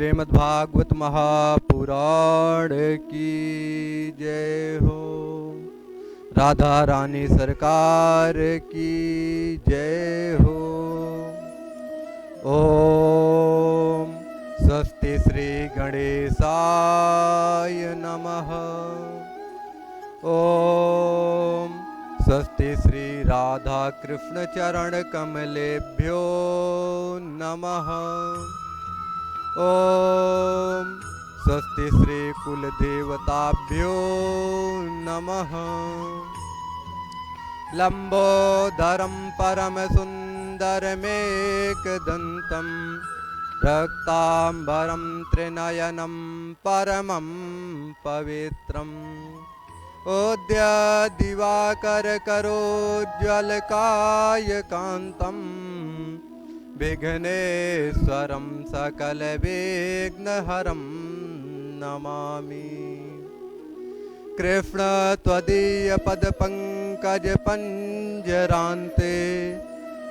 श्रीमद्भागवत महापुराण की जय हो। राधा रानी सरकार की जय हो। ओम स्वस्ति श्री गणेशाय नमः। ओम स्वस्ति श्री राधा कृष्ण चरण कमलेभ्यो नमः। ओम स्वस्ति श्री कुल देवताभ्यो नमः। लंबोदरम परम सुंदरमेकदंतं रक्तांबरं त्रिनयनं परमं पवित्रम् ओद्य दिवाकर करोज्ज्वलकायकान्तं विघ्नेश्वरं सकलविघ्नहरं नमामि। कृष्ण त्वदीय पदपङ्कज पंजरान्ते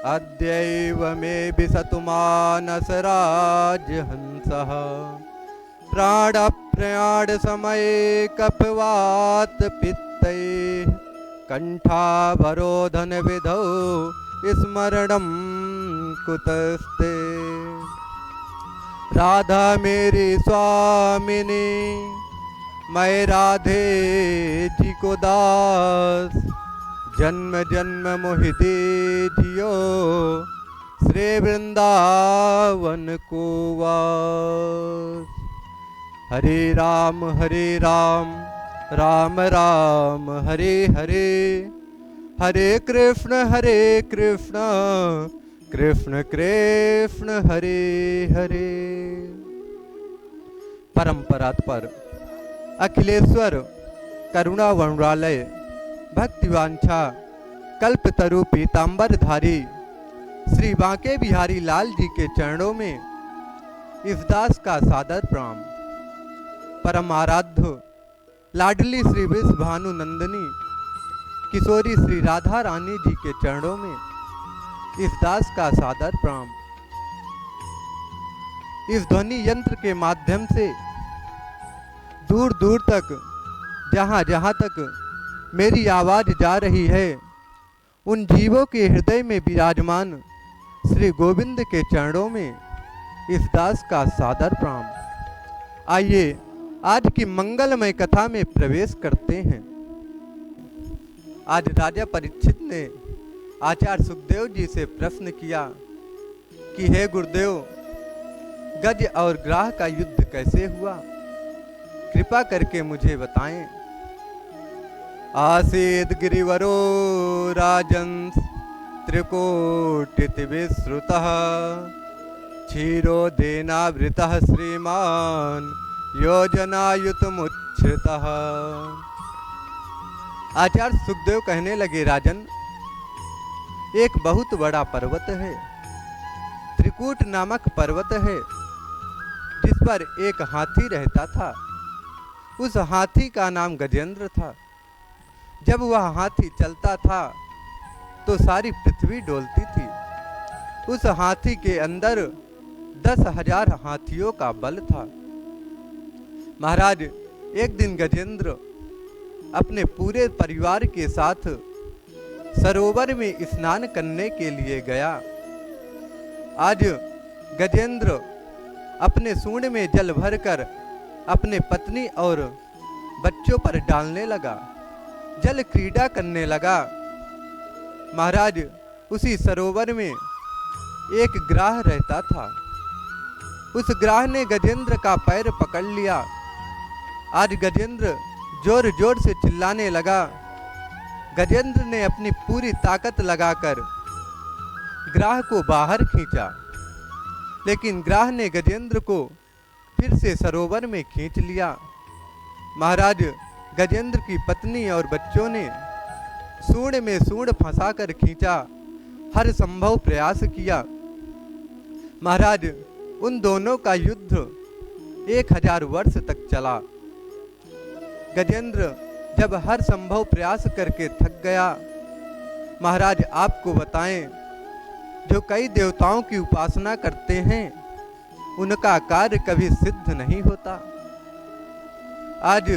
अद्यैव मे विशतु मानसराजहंसः। प्राणप्रयाण समये कपवात पित्तै कंठावरोधन विधौ स्मरणं कुतस्ते। राधा मेरी स्वामिनी मैं राधे जी को दास। जन्म जन्म मोहि दीजियो श्री वृंदावन को वास। हरे राम राम राम हरे हरे, हरे कृष्ण कृष्ण कृष्ण हरे हरे। परम्परात्पर अखिलेश्वर करुणा वरुणालय भक्तिवांछा कल्पतरु पीतांबरधारी श्री बांके बिहारी लाल जी के चरणों में इस दास का सादर प्रणाम। परम आराध्य लाडली श्री विष भानु नंदिनी किशोरी श्री राधा रानी जी के चरणों में इस दास का सादर प्रणाम। इस ध्वनि यंत्र के माध्यम से दूर दूर तक जहाँ जहाँ तक मेरी आवाज जा रही है उन जीवों के हृदय में विराजमान श्री गोविंद के चरणों में इस दास का सादर प्रणाम। आइए आज की मंगलमय कथा में प्रवेश करते हैं। आज राजा परीक्षित ने आचार्य सुखदेव जी से प्रश्न किया कि हे गुरुदेव, गज और ग्राह का युद्ध कैसे हुआ, कृपा करके मुझे बताएं। आसीद गिरिवरो राजंस त्रिकोटिति विश्रुतः क्षीरोदेनावृतः श्रीमान योजनायुतमुच्छ्रितः। आचार्य सुखदेव कहने लगे, राजन, एक बहुत बड़ा पर्वत है, त्रिकूट नामक पर्वत है, जिस पर एक हाथी रहता था। उस हाथी का नाम गजेंद्र था। जब वह हाथी चलता था तो सारी पृथ्वी डोलती थी। उस हाथी के अंदर 10,000 हाथियों का बल था। महाराज, एक दिन गजेंद्र अपने पूरे परिवार के साथ सरोवर में स्नान करने के लिए गया। आज गजेंद्र अपने सूंड में जल भरकर अपने पत्नी और बच्चों पर डालने लगा, जल क्रीड़ा करने लगा। महाराज, उसी सरोवर में एक ग्राह रहता था। उस ग्राह ने गजेंद्र का पैर पकड़ लिया। आज गजेंद्र जोर जोर से चिल्लाने लगा। गजेंद्र ने अपनी पूरी ताकत लगाकर ग्राह को बाहर खींचा, लेकिन ग्राह ने गजेंद्र को फिर से सरोवर में खींच लिया। महाराज, गजेंद्र की पत्नी और बच्चों ने सूंड में सूंड फंसाकर खींचा, हर संभव प्रयास किया। महाराज, उन दोनों का युद्ध 1000 वर्ष तक चला। गजेंद्र जब हर संभव प्रयास करके थक गया, महाराज आपको बताएं, जो कई देवताओं की उपासना करते हैं उनका कार्य कभी सिद्ध नहीं होता। आज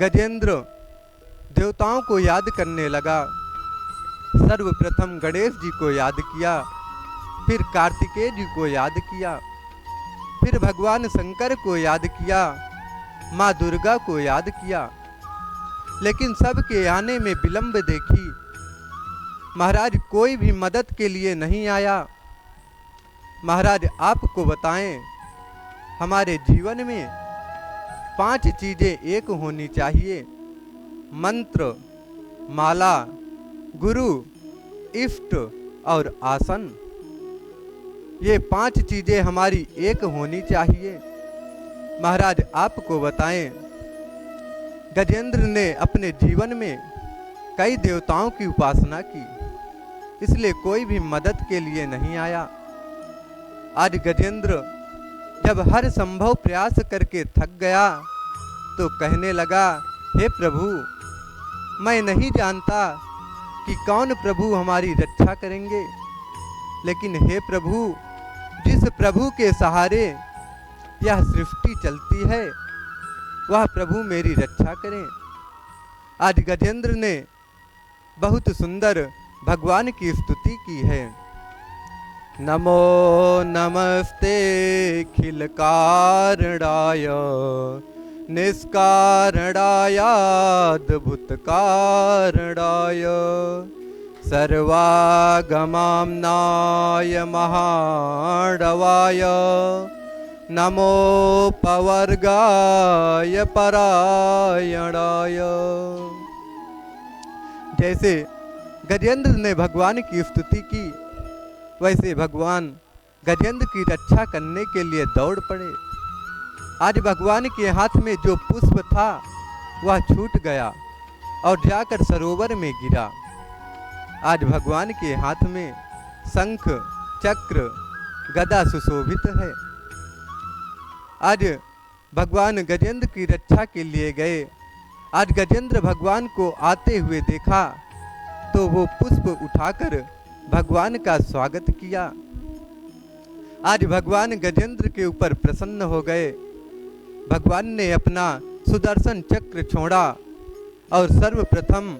गजेंद्र देवताओं को याद करने लगा। सर्वप्रथम गणेश जी को याद किया, फिर कार्तिकेय जी को याद किया, फिर भगवान शंकर को याद किया, माँ दुर्गा को याद किया, लेकिन सबके आने में विलंब देखी। महाराज कोई भी मदद के लिए नहीं आया। महाराज आपको बताएं, हमारे जीवन में 5 चीजें एक होनी चाहिए: मंत्र, माला, गुरु, इष्ट और आसन। ये 5 चीजें हमारी एक होनी चाहिए। महाराज आपको बताएं, गजेंद्र ने अपने जीवन में कई देवताओं की उपासना की, इसलिए कोई भी मदद के लिए नहीं आया। आज गजेंद्र जब हर संभव प्रयास करके थक गया तो कहने लगा, हे प्रभु, मैं नहीं जानता कि कौन प्रभु हमारी रक्षा करेंगे, लेकिन हे प्रभु, जिस प्रभु के सहारे यह सृष्टि चलती है वह प्रभु मेरी रक्षा करें। आज गजेंद्र ने बहुत सुंदर भगवान की स्तुति की है। नमो नमस्ते खिल कारणाय निष्कारणाय अद्भुत कारणाय सर्वागमाम्नाय महाडवाय नमो पवर्गाय परायणाय। जैसे गजेंद्र ने भगवान की स्तुति की, वैसे भगवान गजेंद्र की रक्षा करने के लिए दौड़ पड़े। आज भगवान के हाथ में जो पुष्प था वह छूट गया और जाकर सरोवर में गिरा। आज भगवान के हाथ में शंख, चक्र, गदा सुशोभित है। आज भगवान गजेंद्र की रक्षा के लिए गए। आज गजेंद्र भगवान को आते हुए देखा तो वो पुष्प उठाकर भगवान का स्वागत किया। आज भगवान गजेंद्र के ऊपर प्रसन्न हो गए। भगवान ने अपना सुदर्शन चक्र छोड़ा और सर्वप्रथम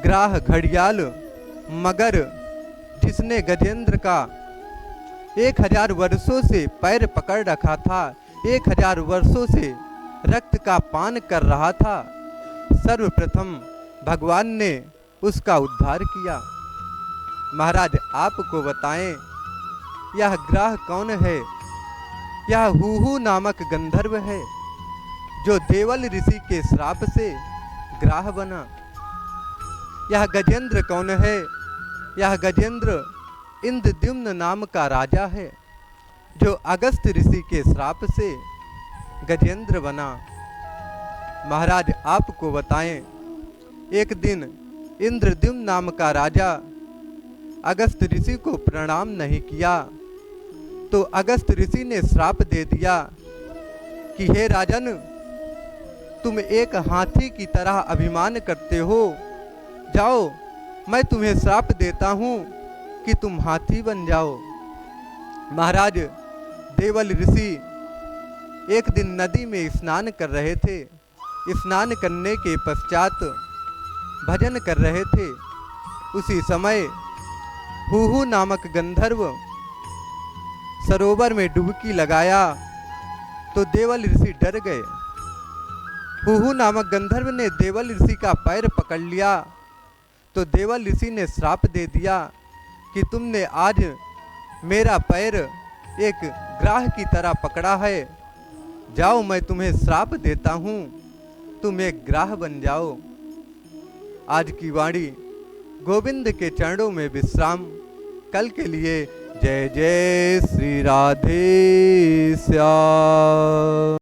ग्राह, घड़ियाल, मगर, जिसने गजेंद्र का 1000 वर्षों से पैर पकड़ रखा था, 1000 वर्षों से रक्त का पान कर रहा था, सर्वप्रथम भगवान ने उसका उद्धार किया। महाराज आपको बताएं, यह ग्राह कौन है? यह हुहु नामक गंधर्व है, जो देवल ऋषि के श्राप से ग्राह बना। यह गजेंद्र कौन है? यह गजेंद्र इंद्रद्युम्न नाम का राजा है, जो अगस्त ऋषि के श्राप से गजेंद्र बना। महाराज आपको बताएं, एक दिन इंद्रद्युम्न नाम का राजा अगस्त ऋषि को प्रणाम नहीं किया तो अगस्त ऋषि ने श्राप दे दिया कि हे राजन, तुम एक हाथी की तरह अभिमान करते हो, जाओ मैं तुम्हें श्राप देता हूँ कि तुम हाथी बन जाओ। महाराज देवल ऋषि एक दिन नदी में स्नान कर रहे थे। स्नान करने के पश्चात भजन कर रहे थे। उसी समय हुहु नामक गंधर्व सरोवर में डुबकी लगाया तो देवल ऋषि डर गए। हुहु नामक गंधर्व ने देवल ऋषि का पैर पकड़ लिया तो देवल ऋषि ने श्राप दे दिया कि तुमने आज मेरा पैर एक ग्राह की तरह पकड़ा है, जाओ मैं तुम्हें श्राप देता हूँ, तुम एक ग्राह बन जाओ। आज की वाणी गोविंद के चरणों में विश्राम। कल के लिए जय जय श्री राधे श्याम।